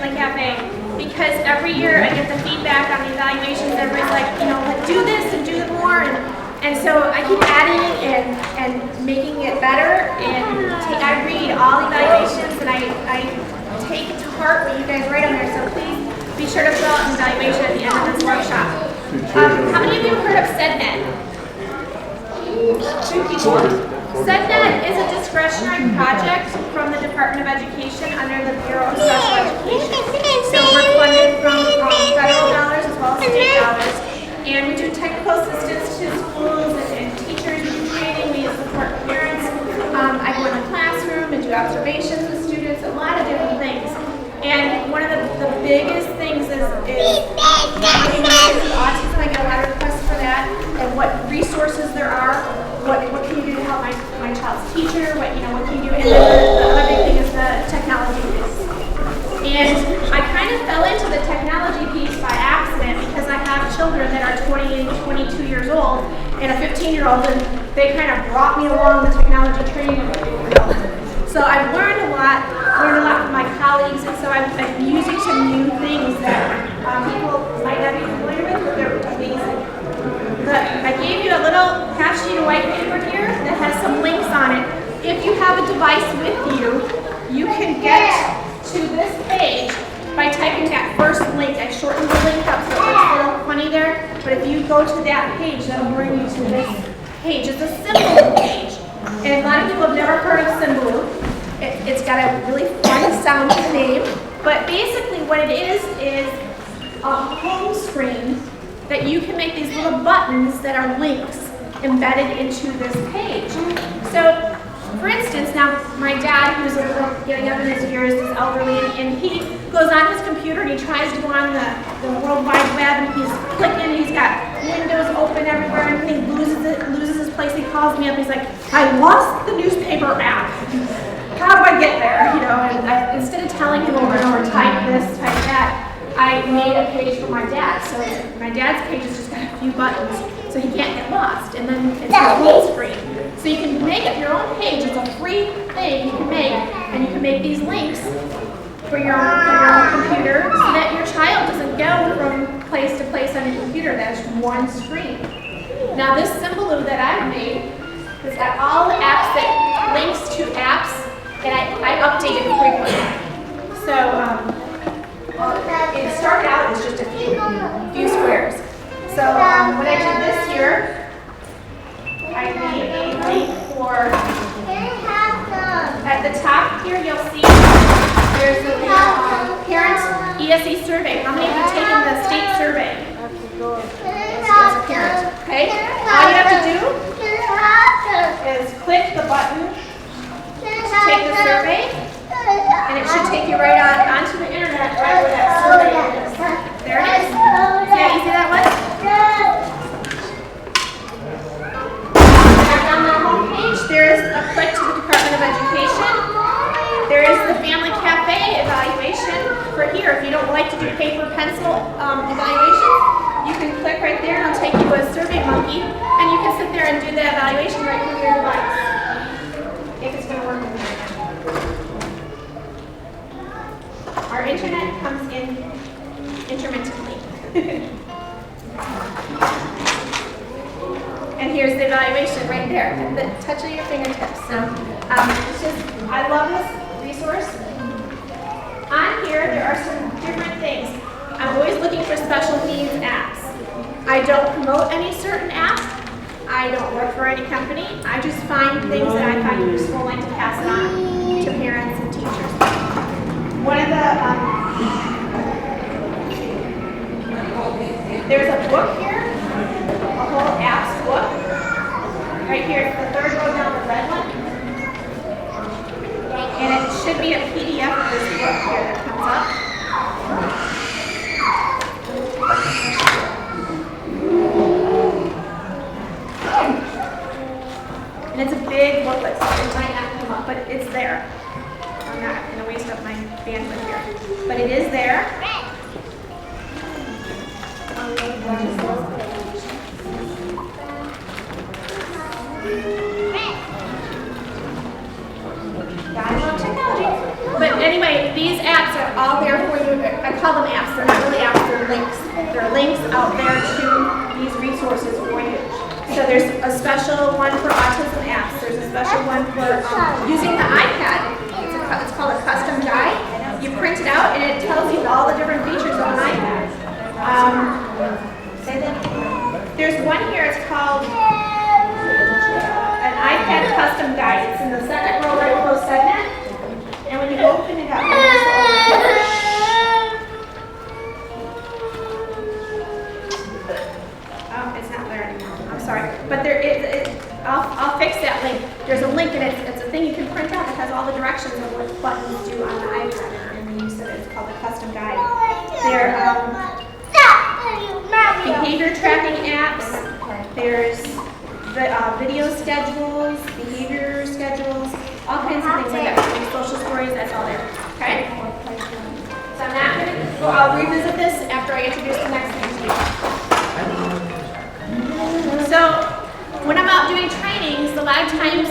Family Cafe, because every year I get the feedback on the evaluations. Everybody's like, you know, like, do this and do it more, and so I keep adding it and making it better. And I read all the evaluations, and I take to heart what you guys write on there. So please be sure to fill out an evaluation at the end of this workshop. How many of you have heard of SEDNet? 2 people. SEDNet is a discretionary project from the Department of Education under the Bureau of Special Education. So we're funded from federal dollars as well as state dollars. And we do technical assistance to schools and teachers. We do training, we support parents. I go in the classroom and do observations with students, a lot of different things. And one of the biggest things is helping kids with autism. I get a lot of requests for that, and what resources there are. What can you do to help my child's teacher? What can you do? And then the other big thing is the technology piece. And I kind of fell into the technology piece by accident because I have children that are 20 and 22 years old and a 15-year-old, and they kind of brought me along the technology training. So I've learned a lot from my colleagues, and so I'm using some new things that people might not be familiar with, but they're amazing. I gave you a little half sheet of white paper here that has some links on it. If you have a device with you, you can get to this page by typing that first link. I shortened the link up so it looks a little funny there, but if you go to that page, that'll bring you to this page. It's a symbol page, and a lot of people have never heard of symbol. It's got a really fun sound to the name, but basically what it is a home screen that you can make these little buttons that are links embedded into this page. So, for instance, now my dad, who's a little getting up in his years, is elderly, and he goes on his computer and he tries to go on the World Wide Web, and he's clicking, he's got windows open everywhere, and he loses his place. He calls me up, he's like, I lost the newspaper app. How do I get there? And instead of telling him over and over, type this, type that, I made a page for my dad. So my dad's page has just got a few buttons, so he can't get lost. And then it's a full screen. So you can make up your own page. It's a free thing you can make, and you can make these links for your own computer so that your child doesn't go from place to place on your computer. That's one screen. Now this symbol that I've made has got all the apps that links to apps, and I update it frequently. So it started out as just a few squares. So what I did this year, I made a link for, at the top here you'll see there's a parent ESE survey. How many of you have taken the state survey? As a parent, okay? All you have to do is click the button to take the survey, and it should take you right onto the internet, right where that survey is. There it is. See how easy that was? On the home page, there's a click to the Department of Education. There is the Family Cafe evaluation for here. If you don't like to do paper pencil evaluations, you can click right there and it'll take you to a survey monkey, and you can sit there and do the evaluation right from your device. If it's going to work with your internet. Our internet comes in intermittently. And here's the evaluation right there at the touch of your fingertips. So I love this resource. On here, there are some different things. I'm always looking for special needs apps. I don't promote any certain apps. I don't work for any company. I just find things that I find useful, like to pass it on to parents and teachers. One of the, there's a book here, a whole apps book. Right here, it's the third row down, the red one. And it should be a PDF of this book here that comes up. And it's a big booklet, so it might not come up, but it's there. I'm not going to waste up my bandwidth here. But it is there. call them apps. They're not really apps, they're links. There are links out there to these resources for you. So there's a special one for autism apps. There's a special one for using the iPad. It's called a custom guide. You print it out and it tells you all the different features of an iPad. There's one here, it's called an iPad custom guide. It's in the second row right below segment. And when you open it up, oh, it's not there anymore. I'm sorry. But there is, I'll fix that link. There's a link and it's a thing you can print out that has all the directions of what buttons do on the iPad and the use of it. It's called a custom guide. They're behavior tracking apps. There's video schedules, behavior schedules, all kinds of things like that. Social stories, that's all there. Okay? So I'm not going to, well, I'll revisit this after I introduce the next thing to you. So when I'm out doing trainings, a lot of times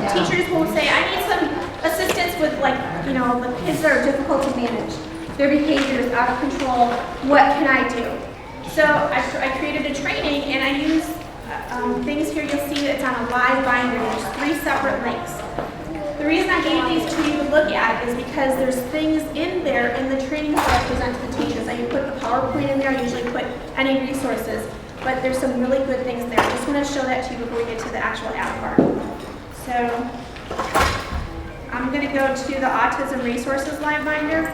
teachers will say, I need some assistance with, like, you know, the kids that are difficult to manage. Their behavior is out of control. What can I do? So I created a training and I use things here. You'll see that it's on a live binder. There's 3 separate links. The reason I gave these to you to look at is because there's things in there in the trainings that I present to the teachers. I put the PowerPoint in there. I usually put any resources, but there's some really good things there. I just want to show that to you before we get to the actual app part. So I'm going to go to the Autism Resources Live Binder.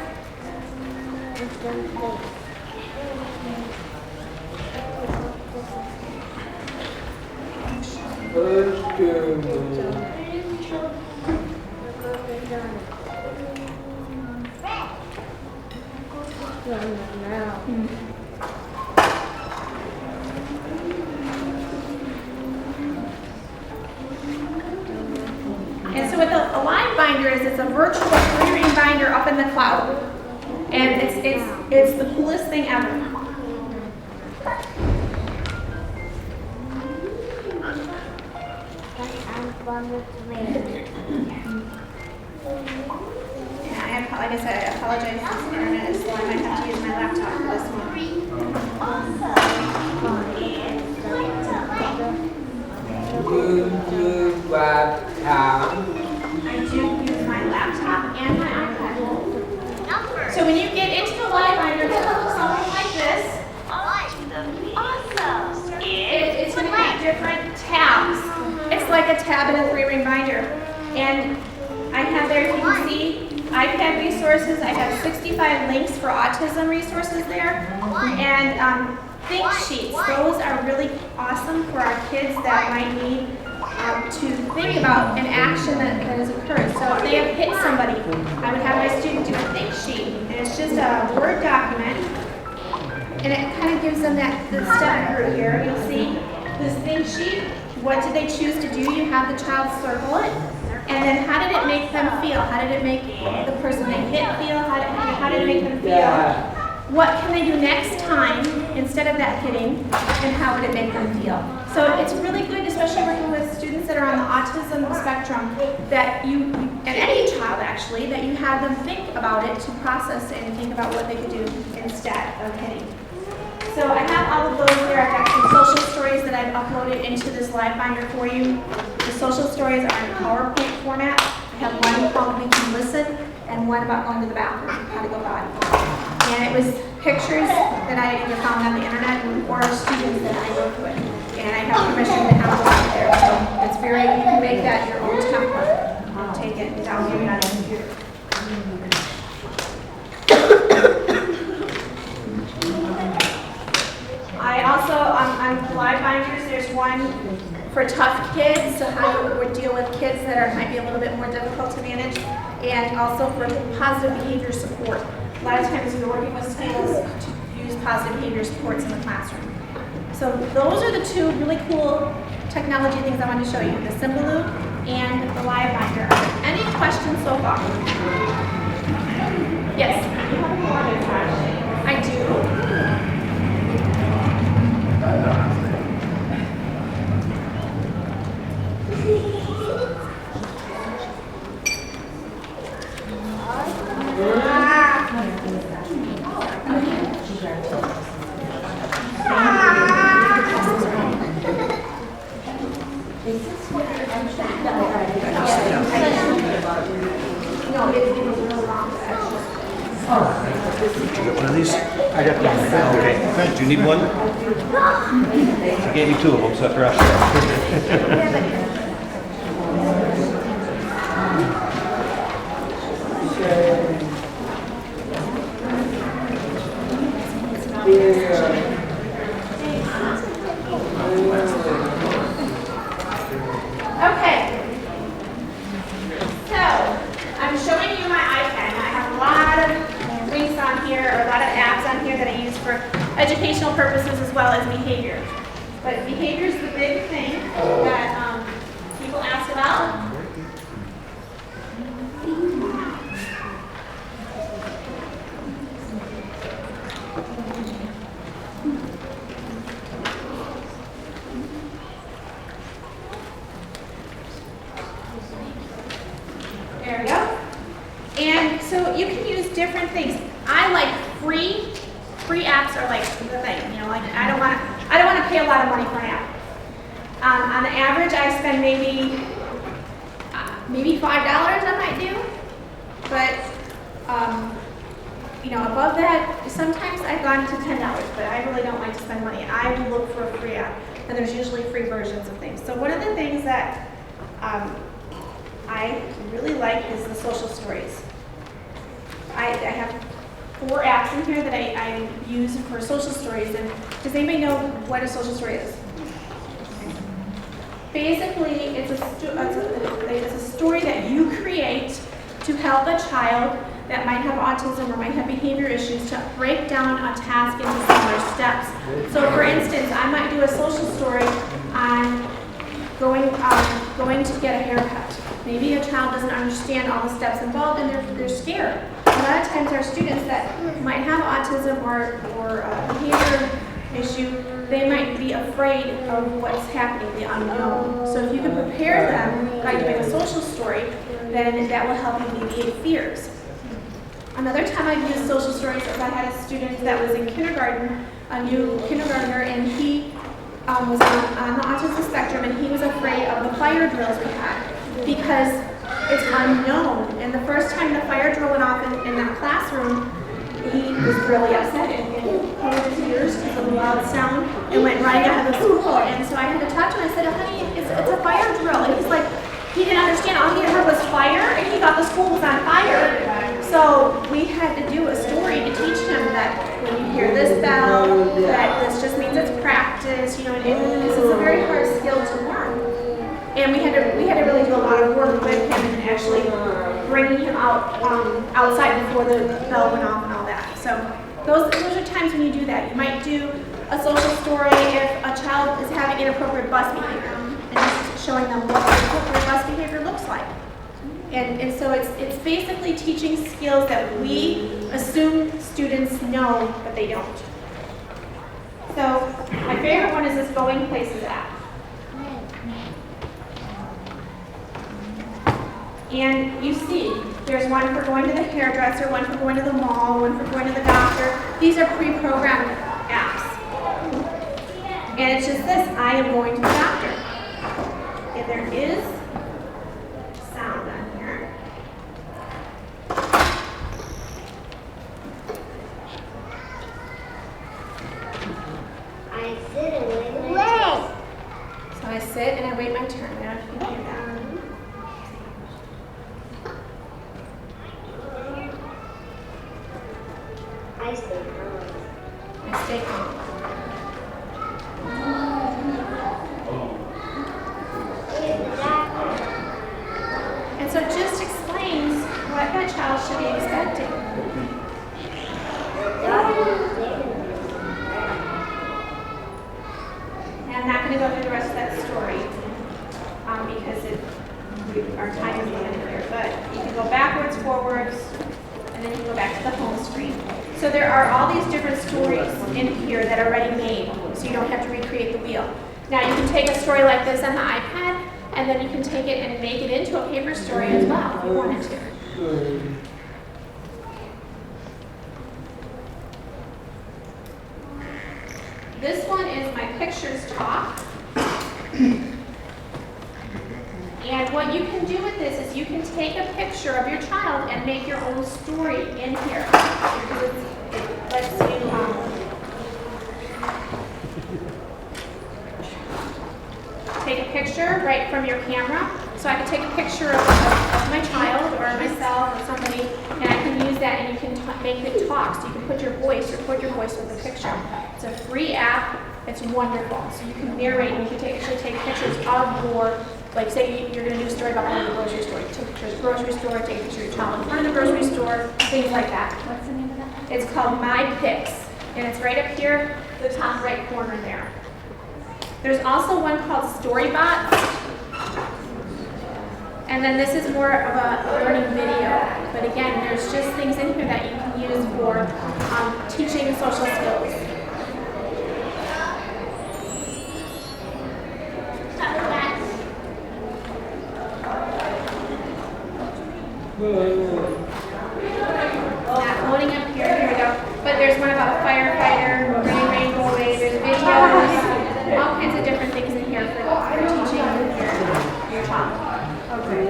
And so what the Live Binder is, it's a virtual 3-ring binder up in the cloud. And it's the coolest thing ever. Yeah, like I said, I apologize if this internet is slow. I might have to use my laptop for this one. I do use my laptop and my iPad. So when you get into the Live Binder, it's going to look something like this. It's going to have different tabs. It's like a tab in a 3-ring binder. And I have there, if you can see, iPad resources. I have 65 links for autism resources there. And think sheets. Those are really awesome for our kids that might need to think about an action that has occurred. So if they have hit somebody, I would have my student do a think sheet. And it's just a Word document. And it kind of gives them the step through here. You'll see this think sheet. What did they choose to do? You have the child circle it. And then how did it make them feel? How did it make the person they hit feel? How did it make them feel? What can they do next time instead of that hitting? And how would it make them feel? So it's really good, especially working with students that are on the autism spectrum, that you, and any child actually, that you have them think about it to process it and think about what they could do instead of hitting. So I have all of those there. I've got some social stories that I've uploaded into this Live Binder for you. The social stories are in PowerPoint format. I have one called We Can Listen and one about going to the bathroom, how to go by. And it was pictures that I either found on the internet or students that I worked with. And I have permission to have those out there. So it's very, you can make that your own template and take it and download it on your computer. I also, on Live Binders, there's one for tough kids, so how you would deal with kids that might be a little bit more difficult to manage, and also for positive behavior support. A lot of times we're working with schools to use positive behavior supports in the classroom. So those are the 2 really cool technology things I wanted to show you, the Symbaloo and the Live Binder. Any questions so far? Yes? I do. One of these? I got one. Okay. Do you need one? She gave me 2 of them, so after I Okay. So, I'm showing you my iPad. I have a lot of links on here, or a lot of apps on here that I use for educational purposes as well as behavior. But behavior is the big thing that people ask about. There we go. And so you can use different things. I like free apps are like the thing. You know, like I don't want to pay a lot of money for an app. On the average, I spend maybe $5 I might do, but you know, above that, sometimes I've gone to $10, but I really don't like to spend money. I will look for a free app, and there's usually free versions of things. So one of the things that I really like is the social stories. I have 4 apps in here that I use for social stories, and does anybody know what a social story is? Basically, it's a story that you create to help a child that might have autism or might have behavior issues to break down a task into smaller steps. So for instance, I might do a social story on going to get a haircut. Maybe a child doesn't understand all the steps involved and they're scared. A lot of times our students that might have autism or a behavior issue, they might be afraid of what's happening, the unknown. So if you can prepare them by doing a social story, then that will help alleviate fears. Another time I've used social stories is I had a student that was in kindergarten, a new kindergartner, and he was on the autism spectrum, and he was afraid of the fire drills we had because it's unknown. And the first time the fire drill went off in that classroom, he was really upset and covered his ears because of the loud sound and went running out of the school. And so I had to talk to him. I said, honey, it's a fire drill. And he's like, he didn't understand. All he heard was fire, and he thought the school was on fire. So we had to do a story to teach him that when you hear this bell, that this just means it's practice. You know, and this is a very hard skill to learn. And we had to really do a lot of work with him and actually bringing him out outside before the bell went off and all that. So those are times when you do that. You might do a social story if a child is having inappropriate bus behavior and just showing them what inappropriate bus behavior looks like. And so it's basically teaching skills that we assume students know, but they don't. So my favorite one is this Going Places app. And you see, there's one for going to the hairdresser, one for going to the mall, one for going to the doctor. These are pre-programmed apps. And it's just this, I am going to the doctor. And there is sound on here. I sit and wait. So I sit and I wait my turn. I don't know if you can hear that. I stay calm. I stay calm. And so it just explains what that child should be expecting. And I'm not going to go through the rest of that story because our time is limited here. But you can go backwards, forwards, and then you can go back to the home screen. So there are all these different stories in here that are already made, so you don't have to recreate the wheel. Now you can take a story like this on the iPad, and then you can take it and make it into a paper story as well if you wanted to. This one is my pictures talk. And what you can do with this is you can take a picture of your child and make your own story in here. Like right from your camera. So I can take a picture of my child or myself or somebody, and I can use that, and you can make it talk. So you can put your voice, record your voice with the picture. It's a free app. It's wonderful. So you can narrate, and you can actually take pictures of your, like say you're going to do a story about going to the grocery store. You take a picture of the grocery store, take a picture of your child in front of the grocery store, things like that. What's the name of that? It's called My Pics, and it's right up here, the top right corner there. There's also one called Storybots, and then this is more of a learning video. But again, there's just things in here that you can use for teaching social skills. Not loading up here, here we go. But there's one about a firefighter, running rainbow away, there's videos, all kinds of different things in here for teaching your child. Okay.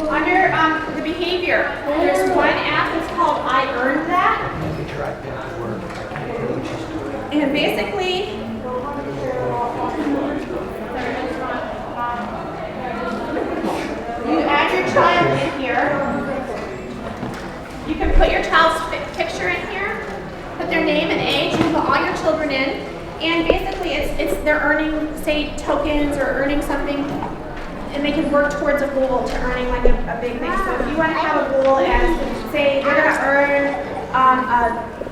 Under the behavior, there's one app that's called I Earned That. And basically, you add your child in here. You can put your child's picture in here, put their name and age, you can put all your children in, and basically they're earning, say, tokens or earning something, and they can work towards a goal to earning like a big thing. So if you want to have a goal as, say, they're going to earn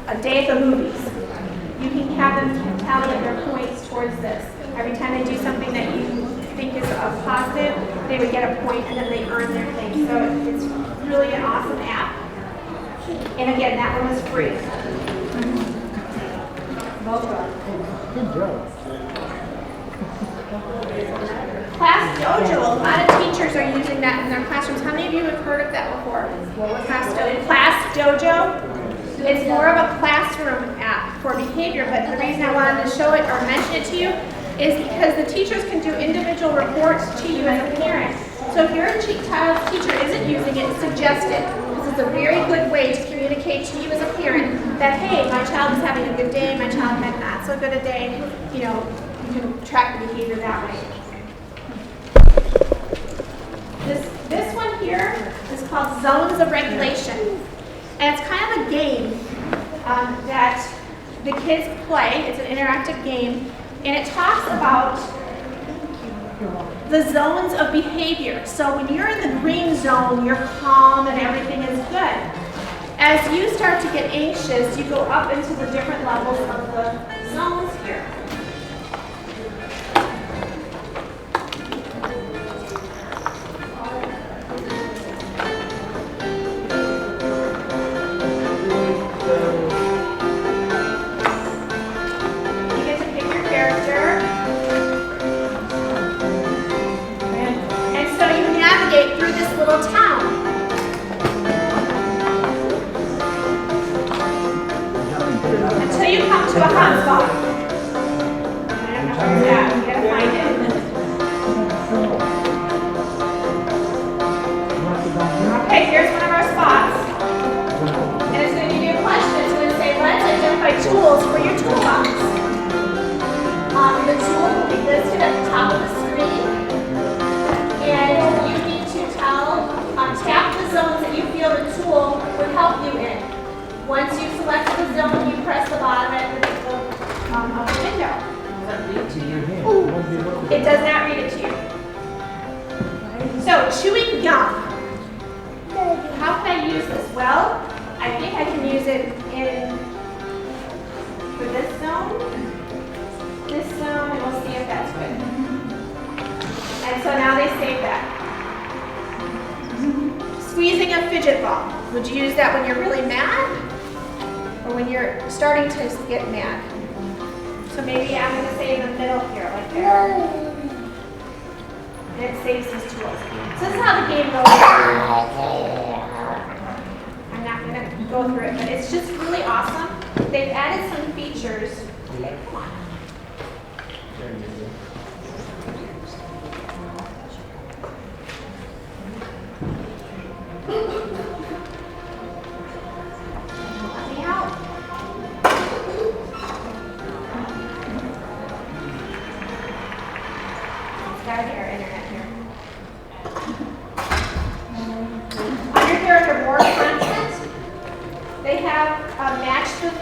a day at the movies, you can have them tally their points towards this. Every time they do something that you think is a positive, they would get a point, and then they earn their thing. So it's really an awesome app. And again, that one was free. Good job. Class Dojo. A lot of teachers are using that in their classrooms. How many of you have heard of that before? Class Dojo. Class Dojo. It's more of a classroom app for behavior, but the reason I wanted to show it or mention it to you is because the teachers can do individual reports to you as a parent. So if your child's teacher isn't using it, suggest it. This is a very good way to communicate to you as a parent that, hey, my child is having a good day, my child had not so good a day. You know, you can track the behavior that way. This one here is called Zones of Regulation. And it's kind of a game that the kids play. It's an interactive game. And it talks about the zones of behavior. So when you're in the green zone, you're calm and everything is good. As you start to get anxious, you go up into the different levels of the zones here. Through this little town. Until you come to a hot spot. I don't know where it's at. You gotta find it. Okay, here's one of our spots. And it's going to give you a question. It's going to say, let's identify tools for your toolbox. The tool will be listed at the top of the screen. And you need to tap the zones that you feel the tool would help you in. Once you've selected the zone, you press the bottom of the window. It does not read it to you. So, chewing gum. How can I use this? Well, I think I can use it for this zone, and we'll see if that's good. And so now they save that. Squeezing a fidget ball. Would you use that when you're really mad? Or when you're starting to get mad? So maybe I'm going to say in the middle here, like there. And it saves these tools. So this is how the game goes. I'm not going to go through it, but it's just really awesome. They've added some features. Okay, come on. Let me out.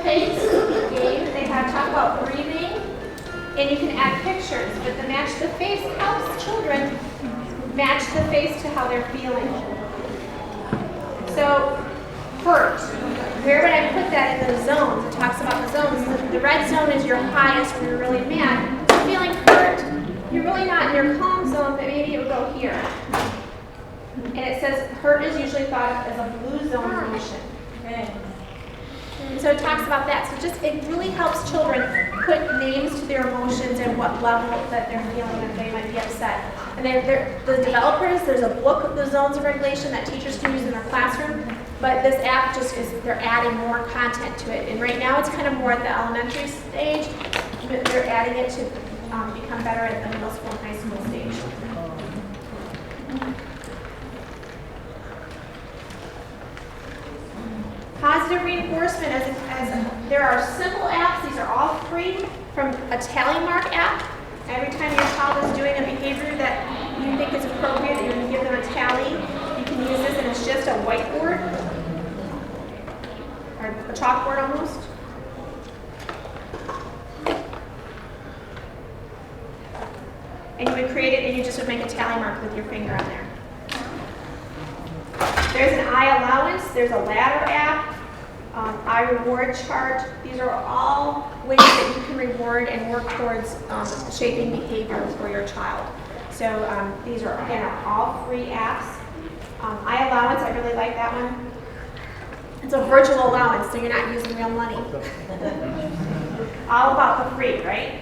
face game, they have talk about breathing, and you can add pictures, but the match the face helps children match the face to how they're feeling. So, hurt. Where would I put that in the zones? It talks about the zones. The red zone is your highest when you're really mad. If you're feeling hurt, you're really not in your calm zone, but maybe it would go here. And it says hurt is usually thought of as a blue zone emotion. Okay. And so it talks about that. So it really helps children put names to their emotions and what level that they're feeling that they might be upset. And the developers, there's a book of the zones of regulation that teachers can use in their classroom. But this app they're adding more content to it. And right now it's kind of more at the elementary stage, but they're adding it to become better at the middle school and high school stage. Positive reinforcement, as there are simple apps, these are all free, from a tally mark app. Every time your child is doing a behavior that you think is appropriate, you can give them a tally. You can use this, and it's just a whiteboard, or a chalkboard almost. And you would create it, and you just would make a tally mark with your finger on there. There's an iAllowance, there's a ladder app, iReward chart. These are all ways that you can reward and work towards shaping behavior for your child. So these are, again, all free apps. iAllowance, I really like that one. It's a virtual allowance, so you're not using real money. All about the free, right?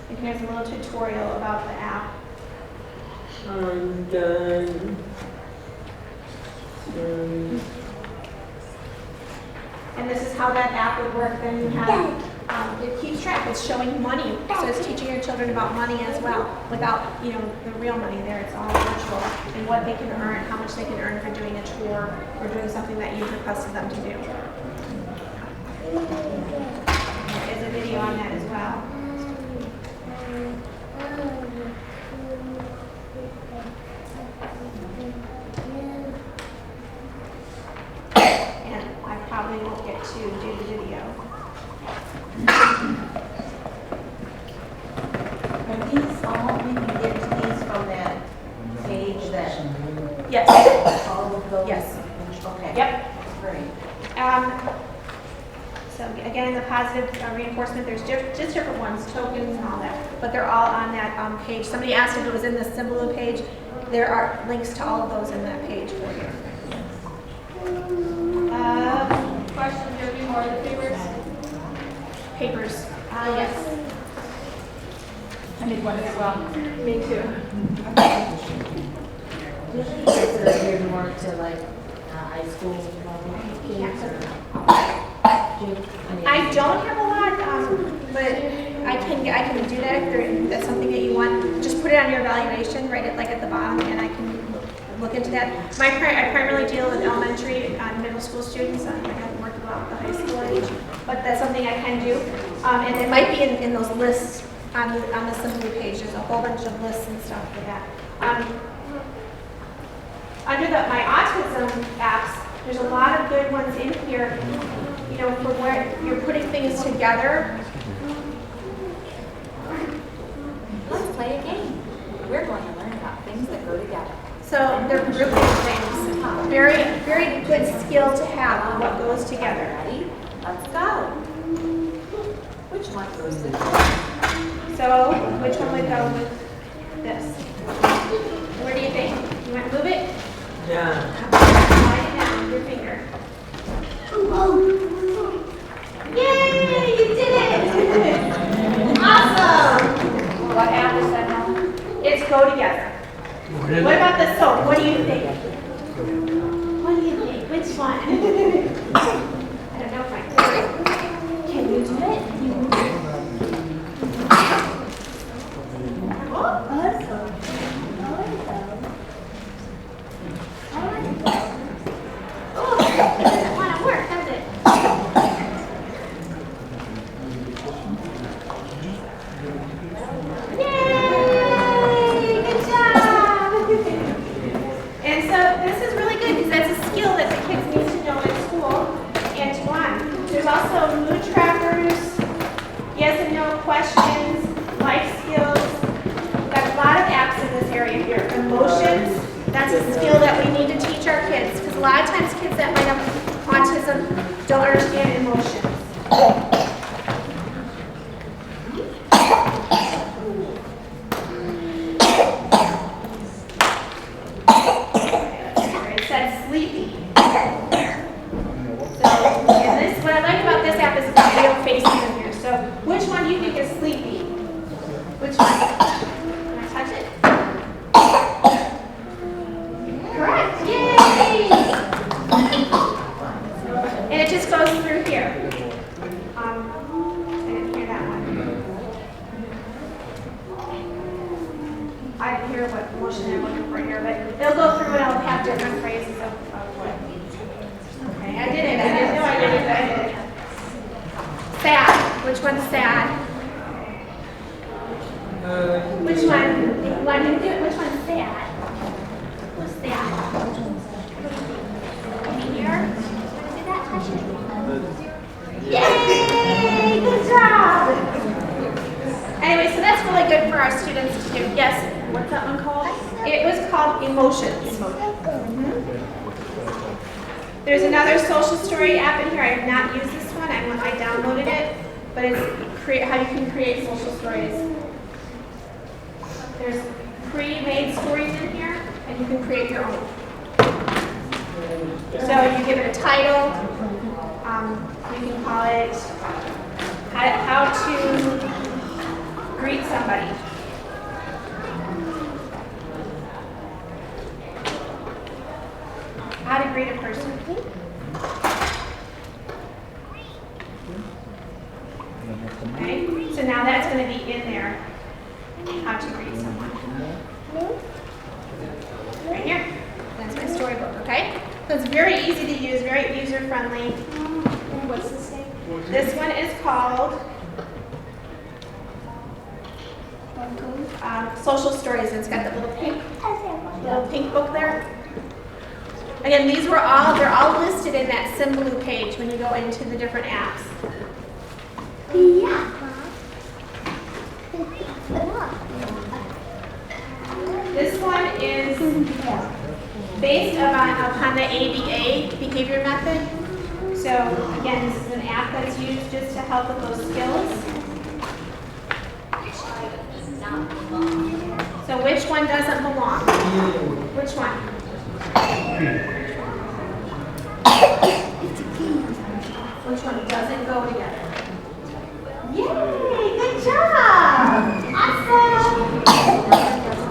And here's a little tutorial about the app. I'm done. And this is how that app would work. Then you have, it keeps track. It's showing money. So it's teaching your children about money as well, without, the real money there. It's all virtual. And what they can earn, how much they can earn for doing a chore or doing something that you've requested them to do. There's a video on that as well. Probably won't get to do the video. Are these all, we can get to these from that page that? Yes. All of those? Yes. Okay. Yep. Great. So again, the positive reinforcement, there's just different ones, tokens and all that, but they're all on that page. Somebody asked if it was in the symbol page. There are links to all of those in that page for you. Questions? There be more of the papers? Papers. Yes. I need one as well. Me too. Usually you guys are geared more to like high school kids or? I don't have a lot, but I can do that if that's something that you want. Just put it on your evaluation, write it like at the bottom, and I can look into that. I primarily deal with elementary and middle school students. I haven't worked a lot with the high school age, but that's something I can do. And it might be in those lists on the Simply page. There's a whole bunch of lists and stuff for that. Under my autism apps, there's a lot of good ones in here. For where you're putting things together. Let's play a game. We're going to learn about things that go together. So they're grouping things. Very, very good skill to have, what goes together. Ready? Let's go. Which one goes with this? So which one would go with this? Where do you think? You want to move it? Yeah. Slide it down with your finger. Yay! You did it! Awesome! What app is that now? It's Go Together. What about the soap? What do you think? What do you think? Which one? I don't know if I can. Can you do it? Oh, it doesn't want to work, does it? Yay! Good job! And so this is really good because that's a skill area here. Emotions, that's a skill that we need to teach our kids, because a lot of times kids that might have autism don't understand emotions. It said sleepy. So, and this, what I like about this app is it's got real faces in here. So, which one do you think is sleepy? Which one? Can I touch it? Correct. Yay! And it just goes through here. I didn't hear that one. I didn't hear what emotion I'm looking for here, but it'll go through and I'll have different phrases of what. Okay, I did it. I didn't know I did it, but I did it. Sad. Which one's sad? Which one? If you want to do it, which one's sad? Who's sad? Here? Want to do that? Touch it. Yay! Good job! Anyway, so that's really good for our students to do. Yes, what's that one called? It was called Emotions. There's another social story app in here. I have not used this one. I downloaded it, but it's how you can create social stories. There's pre-made stories in here, and you can create your own. So you give it a title. You can call it how to greet somebody. How to greet a person. Okay, so now that's going to be in there. How to greet someone. Right here. That's my storybook, okay? So it's very easy to use, very user-friendly. What's this name? This one is called Social Stories, and it's got the little pink book there. Again, they're all listed in that Symbolu page when you go into the different apps. Yeah. This one is based upon the ABA behavior method. So again, this is an app that's used just to help with those skills. So which one doesn't belong? Which one? Which one doesn't go together? Yay! Good job! Awesome!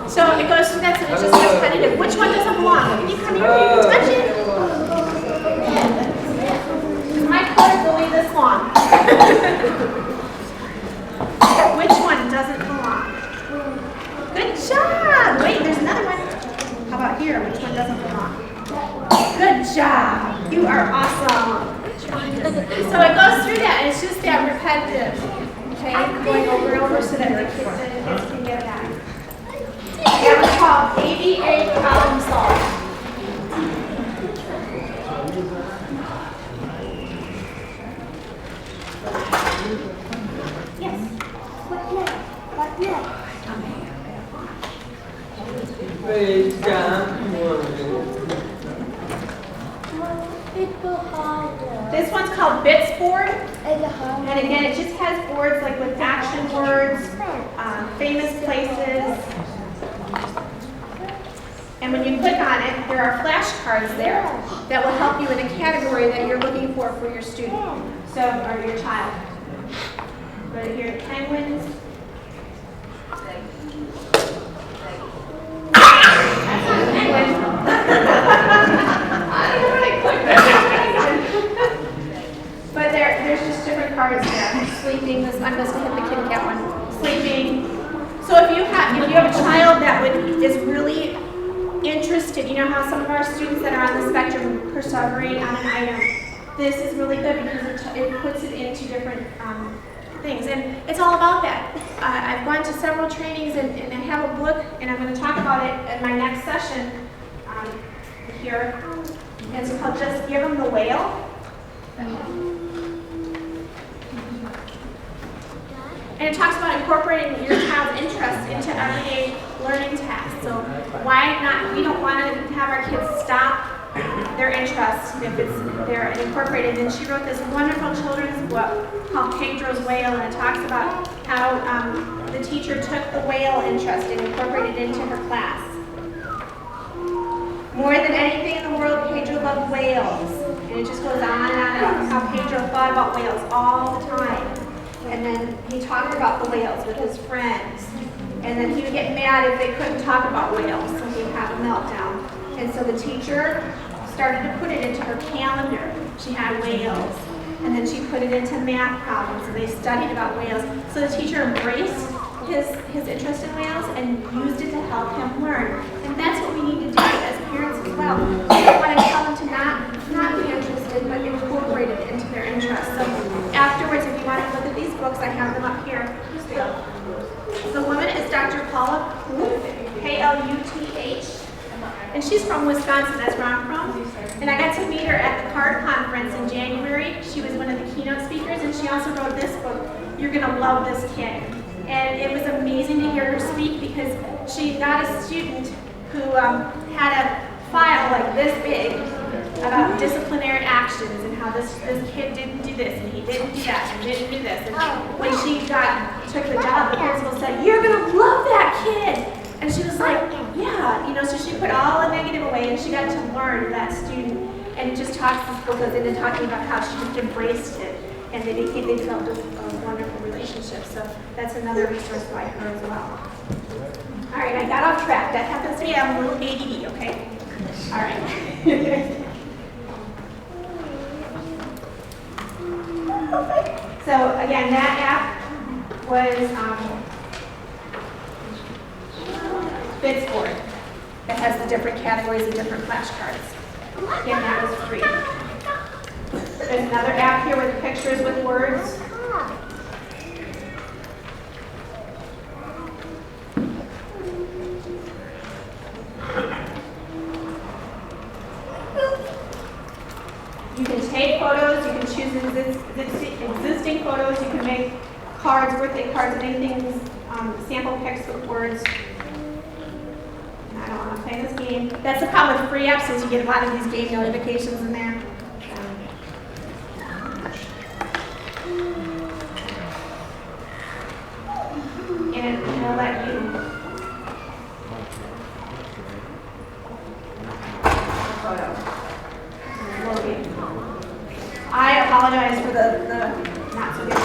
So it goes through that, so it's just repetitive. Which one doesn't belong? Can you come here? You can touch it. My card's only this long. Which one doesn't belong? Good job! Wait, there's another one. How about here? Which one doesn't belong? Good job! You are awesome! So it goes through that, and it's just that repetitive, okay? Going over and over so that the kids can get that. That was called ABA Problem Solve. Yes? What next? This one's called Bits Board, and again, it just has boards like with action words, famous places, and when you click on it, there are flashcards there that will help you in a category that you're looking for your student, or your child. Go to here, penguins. That's not a penguin. I don't know what I clicked there. But there's just different cards there. Sleeping. I must have hit the kitty cat one. Sleeping. So if you have a child that is really interested, you know how some of our students that are on the spectrum persevering on an item, this is really good because it puts it into different things, and it's all about that. I've gone to several trainings and I have a book, and I'm going to talk about it in my next session here. It's called Just Give Them the Whale. And it talks about incorporating your child's interests into everyday learning tasks. So So why not, we don't want to have our kids stop their interest if they're incorporated. And she wrote this wonderful children's book called Pedro's Whale, and it talks about how the teacher took the whale interest and incorporated it into her class. More than anything in the world, Pedro loved whales. And it just goes on and on about how Pedro thought about whales all the time. And then he talked about the whales with his friends. And then he would get mad if they couldn't talk about whales, so he'd have a meltdown. And so the teacher started to put it into her calendar. She had whales. And then she put it into math problems, and they studied about whales. So the teacher embraced his interest in whales and used it to help him learn. And that's what we need to do as parents as well. We don't want to tell them to not be interested, but incorporate it into their interests. So afterwards, if you want to look at these books, I have them up here. The woman is Dr. Paula Kluth, K-L-U-T-H. And she's from Wisconsin, that's where I'm from. And I got to meet her at the CARD conference in January. She was one of the keynote speakers, and she also wrote this book, You're Gonna Love This Kid. And it was amazing to hear her speak because she got a student who had a file like this big about disciplinary actions and how this kid didn't do this and he didn't do that and didn't do this. And when she took the job, the principal said, "You're gonna love that kid." And she was like, "Yeah," so she put all the negative away and she got to learn that student. And it just this book goes into talking about how she just embraced it and they developed a wonderful relationship. So that's another resource by her as well. All right, I got off track. That happens to me. I'm a little ADD, okay? All right. So again, that app was Bitsboard. It has the different categories and different flashcards. Again, that was free. There's another app here with pictures with words. You can take photos, you can choose existing photos, you can make cards, birthday cards, and anything, sample pics with words. I don't want to play this game. That's the problem with free apps, is you get a lot of these game notifications in there. And it'll let you photo. Loading. I apologize for the not so good.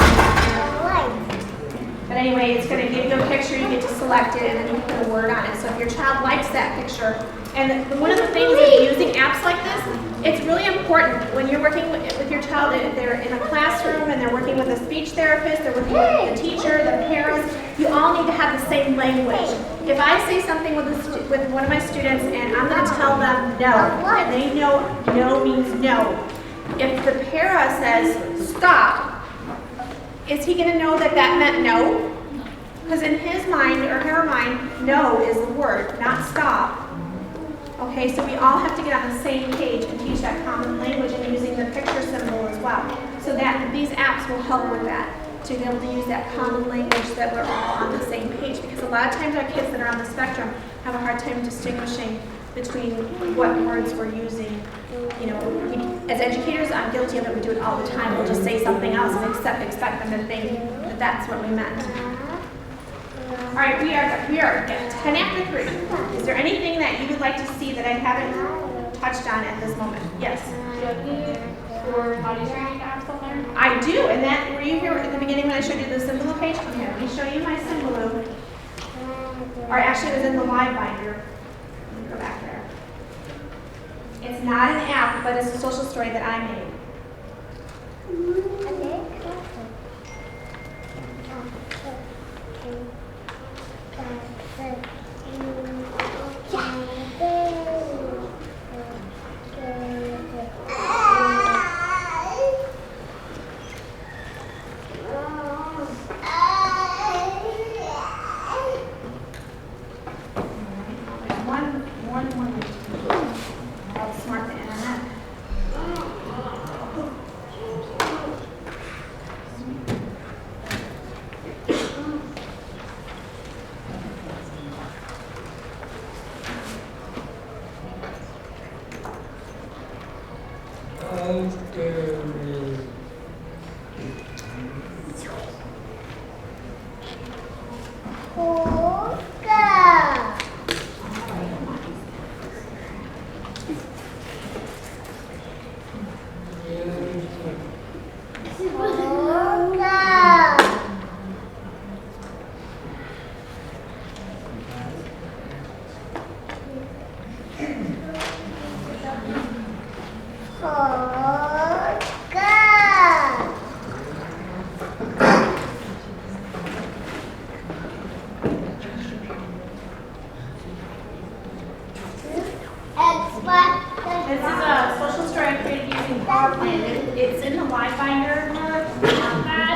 But anyway, it's going to give you a picture, you get to select it, and then you can put a word on it. So if your child likes that picture, and one of the things is using apps like this, it's really important when you're working with your child, they're in a classroom and they're working with a speech therapist, they're working with the teacher, the parents, you all need to have the same language. If I say something with one of my students and I'm going to tell them no, and they know no means no, if the para says stop, is he going to know that that meant no? Because in his mind or her mind, no is the word, not stop. Okay, so we all have to get on the same page and teach that common language and using the picture symbol as well. So that these apps will help with that, to be able to use that common language that we're all on the same page. Because a lot of times our kids that are on the spectrum have a hard time distinguishing between what words we're using. As educators, I'm guilty of it. We do it all the time. We'll just say something else and expect them to think that that's what we meant. All right, we are at 10 after 3. Is there anything that you would like to see that I haven't touched on at this moment? Yes? Do you have any for potty training apps on there? I do, and that, were you here at the beginning when I showed you the Symbaloo page? Okay, let me show you my Symbaloo. Or actually it was in the live binder. Let me go back there. It's not an app, but it's a social story that I made. Outsmart the internet. This is a social story I created using PowerPoint. It's in the Wide Binder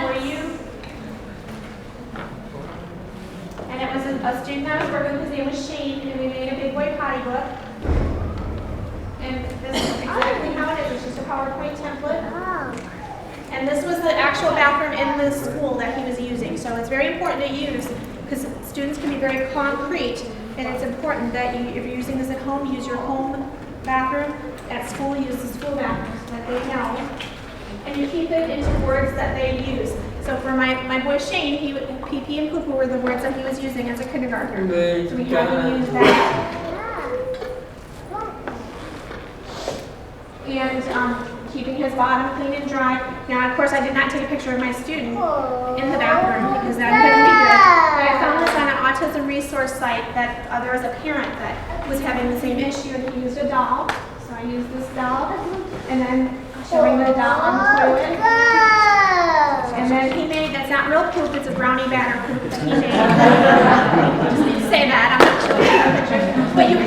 for you. And it was a student I was working with, his name was Shane, and we made a big boy potty book. And this is exactly how it is. It's just a PowerPoint template. And this was the actual bathroom in the school that he was using. So it's very important to use because students can be very concrete. And it's important that you, if you're using this at home, use your home bathroom. At school, use the school bathroom so that they know. And you keep it into words that they use. So for my boy Shane, pee-pee and poo-poo were the words that he was using as a kindergartner. So we had to use that. And keeping his bottom clean and dry. Now, of course, I did not take a picture of my student in the bathroom because that couldn't be good. But I found this on an autism resource site that there was a parent that was having the same issue and he used a doll. So I used this doll and then showing the doll on the toilet. And then he made, that's not real poop, it's a brownie batter poop that he made. I just need to say that, I'm not showing you a picture. But you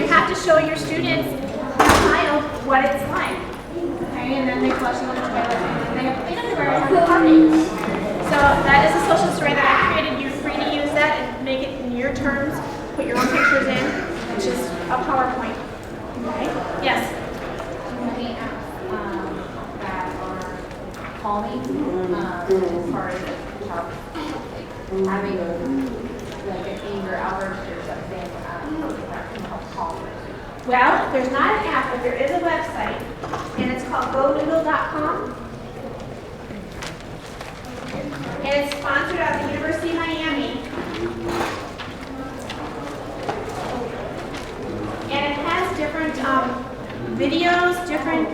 have to show your students, your child, what it's like. Okay, and then they flush them in the toilet and they have clean underwear and have a party. So that is a social story that I created. You're free to use that and make it in your terms, put your own pictures in. It's just a PowerPoint. Okay? Yes? Many apps that are calming as far as a child having like an anger outburst or something that can help calm. Well, there's not an app, but there is a website, and it's called GoNoodle.com. And it's sponsored at the University of Miami. And it has different videos, different,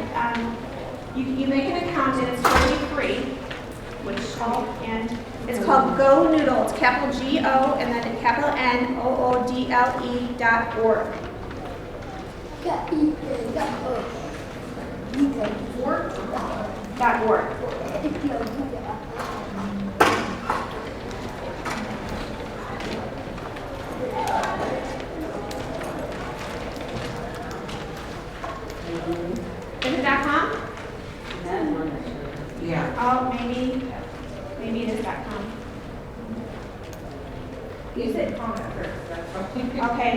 you make an account and it's totally free, and it's called Go Noodle. It's capital G-O and then capital N-O-O-D-L-E.org. .org. Is it .com? Yeah. Oh, maybe it is .com. You said com at first, that's okay. Okay.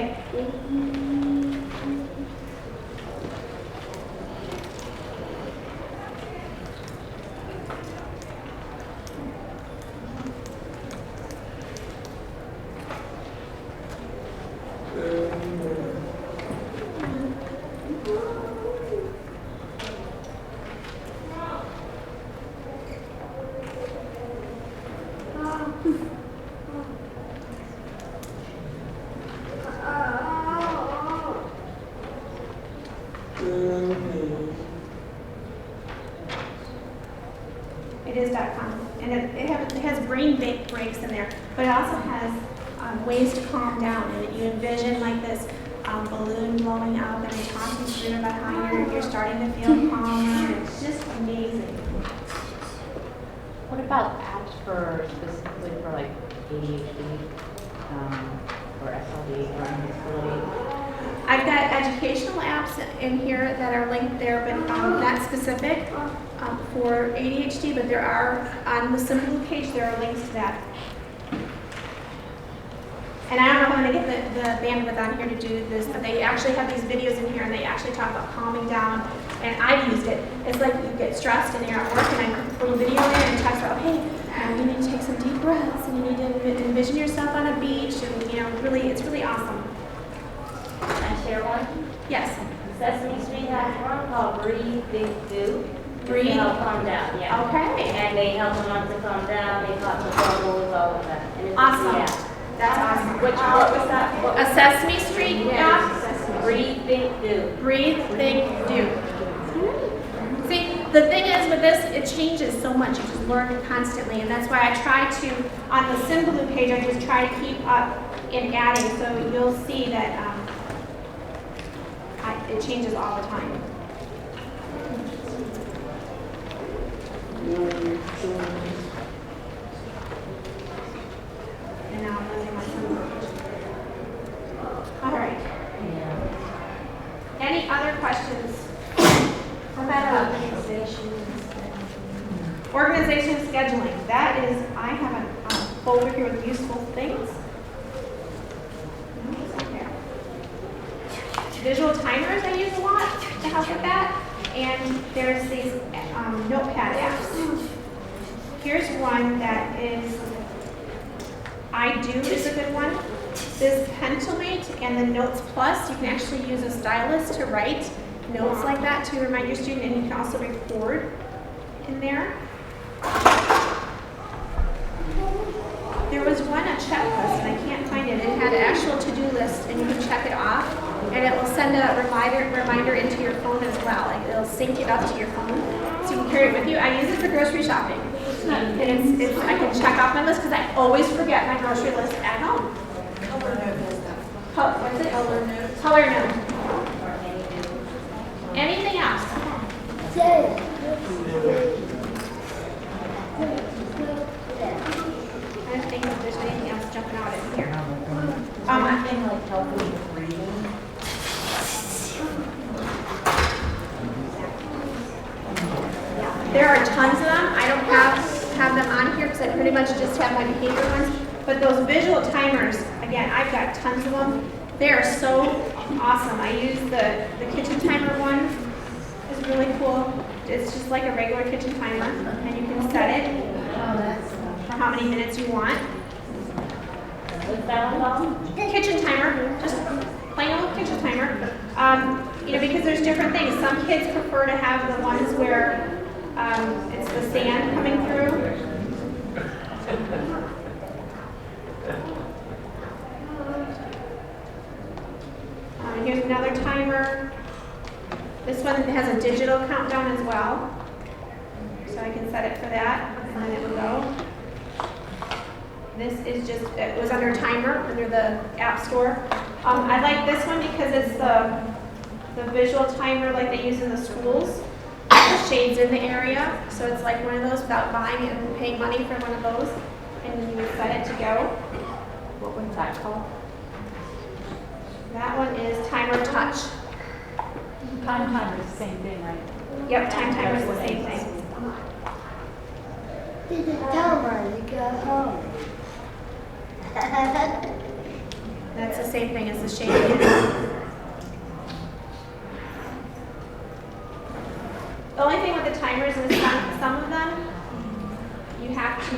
It is .com, and it has brain breaks in there, but it also has ways to calm down. And you envision like this balloon blowing up, and you're talking through about how you're starting to feel calmer. It's just amazing. What about apps for specifically for like ADHD or SLD or learning disability? I've got educational apps in here that are linked there, but not specific for ADHD, but there are, on the Simple page, there are links to that. And I don't know how I'm going to get the bandwidth on here to do this, but they actually have these videos in here, and they actually talk about calming down, and I've used it. It's like you get stressed and you're at work, and I put a video in and it talks about, hey, you need to take some deep breaths, and you need to envision yourself on a beach, and it's really awesome. Can I share one? Yes. Sesame Street has have one called Breathe, Think, Do. Breathe? To help calm down, yeah. Okay. And they help them to calm down, they help the bubbles, all of that. And it's- Awesome. yeah. That's awesome. What was that? What A Sesame Street app? Breathe, Think, Do. Breathe, think, do. See, the thing is with this, it changes so much. You just learn constantly, and that's why I try to, on the Symbaloo page, I just try to keep up in adding, so you'll see that it changes all the time. And now I'm losing my Symbaloo page. All right. Any other questions? What about organization scheduling? That is, I have a folder here with useful things. Visual timers I use a lot to help with that. And there's these notepad apps. Here's one that is, I Do is a good one. This Pentomate and the Notes Plus, you can actually use a stylus to write notes like that to remind your student, and you can also record in there. There was one, a checklist, and I can't find it. It had an actual to-do list, and you can check it off, and it will send a reminder into your phone as well. Like, it'll sync it up to your phone, so you can carry it with you. I use it for grocery shopping, and it's I can check off my list because I always forget my grocery list at home. What's it? Color note. Color note. Anything else? I don't think if there's anything else jumping out in here. I think like healthy breathing. There are tons of them. I don't have them on here because I pretty much just have my behavior ones. But those visual timers, again, I've got tons of them. They are so awesome. I use the kitchen timer one. It's really cool. It's just like a regular kitchen timer, and you can set it for how many minutes you want. What's that one called? Kitchen timer, just plain old kitchen timer. Because there's different things. Some kids prefer to have the ones where it's the sand coming through. Here's another timer. This one has a digital countdown as well. So I can set it for that, and then it will go. This is just, it was under timer, under the App Store. I like this one because it's the visual timer like they use in the schools. The shades in the area. So it's like one of those without buying it and paying money for one of those. And then you would set it to go. What was that called? That one is Timer Touch. Time timer is the same thing, right? Yep, Time Timer is the same thing. Did you tell her to go home? That's the same thing as the shade. The only thing with the timers is some of them, you have to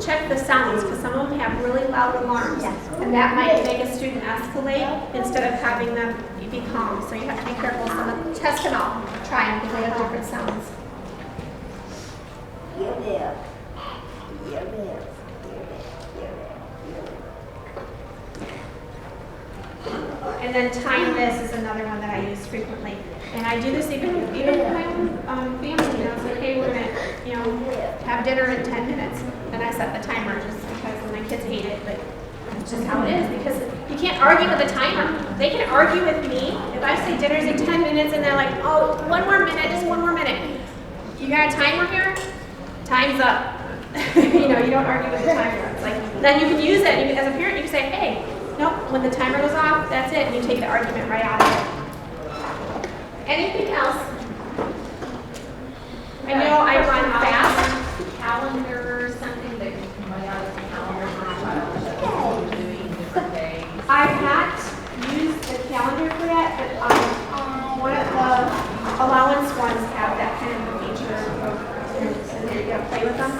check the sounds because some of them have really loud alarms. And that might make a student escalate instead of having them be calm. So you have to be careful. Some of them, test them out. Try them because they have different sounds. And then time this is another one that I use frequently. And I do this even with my own family. It's like, hey, we're gonna, have dinner in 10 minutes. And I set the timer just because my kids hate it, but it's just how it is. Because you can't argue with a timer. They can argue with me if I say dinner's in 10 minutes and they're like, oh, one more minute, just one more minute. You got a timer here? Time's up. You don't argue with the timer. It's like, then you can use it. And as a parent, you can say, hey, nope, when the timer goes off, that's it, and you take the argument right out of it. Anything else? I know I run fast. Calendar or something that can come out of the calendar for a child, doing different things. I've not used the calendar for that, but one of the allowance ones have that kind of a feature of you gotta play with them.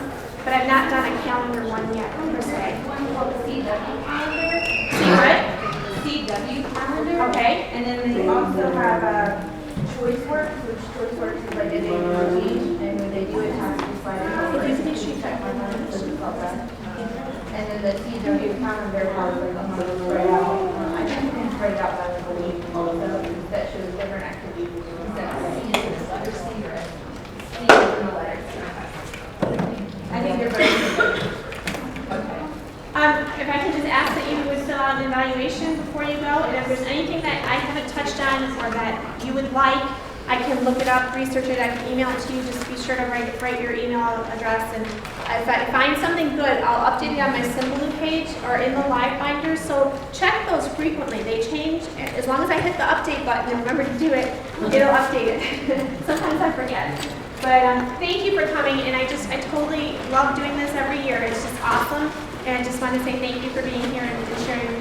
But I've not done a calendar one yet, per se. One called CW calendar. See what? CW calendar. Okay, and then they also have choice work, which choice work is like a daily routine, and when they do it, it has to be slightly over. You can make sure you check my mind, so it's all done. And then the CW count on their part, like, spread out. I think you can spread it out by the week also, that shows different activities. Instead of C in the letter C or C in the letter C. I think they're very good. Okay. If I could just ask that you would fill out an evaluation before you go, and if there's anything that I haven't touched on or that you would like, I can look it up, research it, I can email it to you. Just be sure to write your email address, and if I find something good, I'll update it on my Symbaloo page or in the live binder. So check those frequently. They change. As long as I hit the update button and remember to do it, it'll update it. Sometimes I forget. But thank you for coming, and I totally love doing this every year. It's just awesome. And I just want to say thank you for being here and sharing